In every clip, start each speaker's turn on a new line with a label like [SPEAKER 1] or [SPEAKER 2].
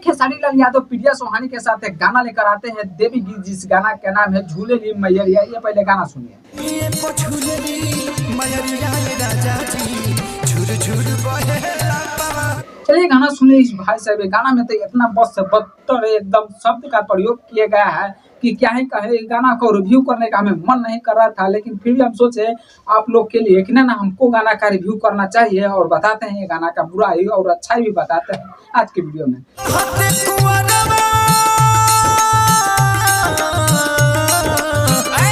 [SPEAKER 1] खेसारी लाल यादव प्रिया सोहानी के साथ एक गाना लेकर आते हैं देवी गीत, जिस गाना का नाम है झूले ली मैयरिया। ये पहले गाना सुनिए। चलिए गाना सुनिए इस भाई साहब। गाना में तो इतना बस बदतर एकदम शब्द का प्रयोग किया गया है कि क्या ही कहे। गाना को रिव्यू करने का हमें मन नहीं कर रहा था, लेकिन फिर भी हम सोचे आप लोग के लिए कि ना हमको गाना का रिव्यू करना चाहिए और बताते हैं ये गाना का बुराई और अच्छाई भी बताते हैं आज की वीडियो में।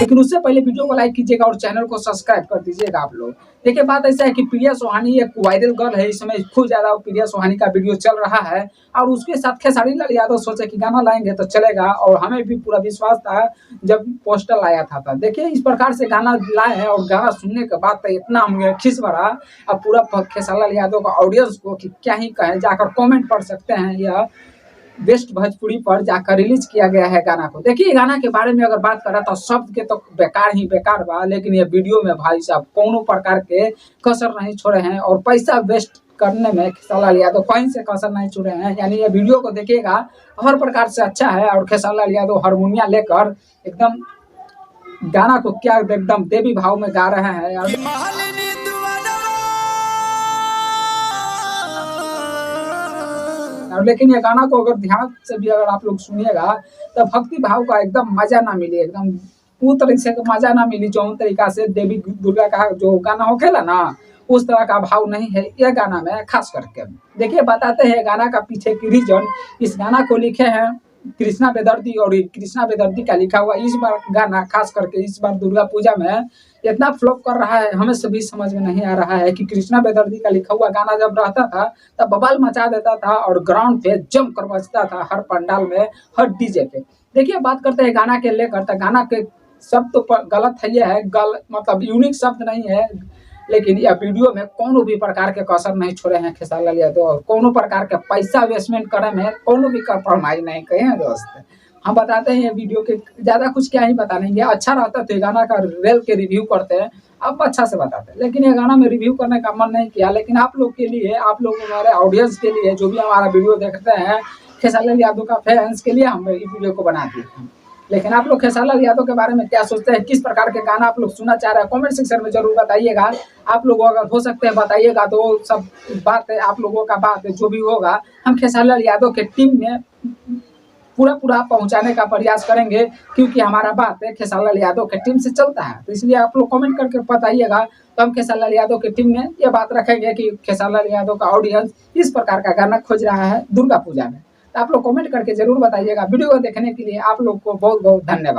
[SPEAKER 1] लेकिन उससे पहले वीडियो को लाइक कीजिएगा और चैनल को सब्सक्राइब कर दीजिएगा आप लोग। देखिए बात ऐसा है कि प्रिया सोहानी एक वायरल गर्ल है, इस समय खूब ज्यादा प्रिया सोहानी का वीडियो चल रहा है और उसके साथ खेसारी लाल यादव सोचे कि गाना लाएंगे तो चलेगा, और हमें भी पूरा विश्वास था जब पोस्टर लाया था। देखिए इस प्रकार से गाना लाए हैं और गाना सुनने के बाद तो इतना हमें खिस भरा अब पूरा खेसारी लाल यादव का ऑडियंस को कि क्या ही कहें। जाकर कॉमेंट पढ़ सकते हैं, यह बेस्ट भोजपुरी पर जाकर रिलीज किया गया है गाना को। देखिए गाना के बारे में अगर बात करें तो शब्द के तो बेकार ही बेकार बा, लेकिन ये वीडियो में भाई साहब कोनो प्रकार के कसर नहीं छोड़े हैं और पैसा वेस्ट करने में खेसारी लाल यादव कहीं से कसर नहीं छोड़े हैं। यानी ये वीडियो को देखिएगा हर प्रकार से अच्छा है और खेसारी लाल यादव हारमोनिया लेकर एकदम गाना को क्या एकदम देवी भाव में गा रहे हैं। लेकिन ये गाना को अगर ध्यान से भी अगर आप लोग सुनिएगा तो भक्ति भाव का एकदम मजा ना मिले, एकदम पूरी तरीके से मजा ना मिली। जो तरीका से देवी दुर्गा का जो गाना हो खेला ना उस तरह का भाव नहीं है ये गाना में खास करके। देखिए बताते हैं गाना का पीछे की रीजन। इस गाना को लिखे हैं कृष्णा बेदर्दी और कृष्णा बेदर्दी का लिखा हुआ इस बार गाना खास करके इस बार दुर्गा पूजा में इतना फ्लॉप कर रहा है, हमें सभी समझ में नहीं आ रहा है कि कृष्णा बेदर्दी का लिखा हुआ गाना जब रहता था तब बवाल मचा देता था और ग्राउंड पे जम कर बजता था हर पंडाल में, हर डीजे पे। देखिए बात करते हैं गाना के लेकर, तो गाना के शब्द तो गलत है, ये है मतलब यूनिक शब्द नहीं है, लेकिन यह वीडियो में कोनो भी प्रकार के कसर नहीं छोड़े हैं खेसारी लाल यादव और कोनो प्रकार के पैसा वेस्टमेंट करे में कोनो भी कम्प्रोमाइज नहीं कहे हैं दोस्त। हम बताते हैं ये वीडियो के ज्यादा कुछ क्या ही बता देंगे। अच्छा रहता तो गाना का रेल के रिव्यू करते हैं, अब अच्छा से बताते हैं, लेकिन ये गाना में रिव्यू करने का मन नहीं किया। लेकिन आप लोग के लिए, आप लोग हमारे ऑडियंस के लिए, जो भी हमारा वीडियो देखते हैं खेसारी लाल यादव का फैंस के लिए हम इस वीडियो को बना दिए हैं। लेकिन आप लोग खेसारी लाल यादव के बारे में क्या सोचते हैं, किस प्रकार के गाना आप लोग सुनना चाह रहे हैं, कमेंट सेक्शन में जरूर बताइएगा। आप लोग अगर हो सकते हैं बताइएगा तो सब बात है आप लोगों का, बात है जो भी होगा हम खेसारी लाल यादव के टीम में पूरा पहुंचाने का प्रयास करेंगे, क्योंकि हमारा बात है खेसारी लाल यादव के टीम से चलता है। तो इसलिए आप लोग कमेंट करके बताइएगा, तो हम खेसारी लाल यादव की टीम में ये बात रखेंगे कि खेसारी लाल यादव का ऑडियंस इस प्रकार का गाना खोज रहा है दुर्गा पूजा में। तो आप लोग कमेंट करके जरूर बताइएगा। वीडियो को देखने के लिए आप लोग को बहुत बहुत धन्यवाद।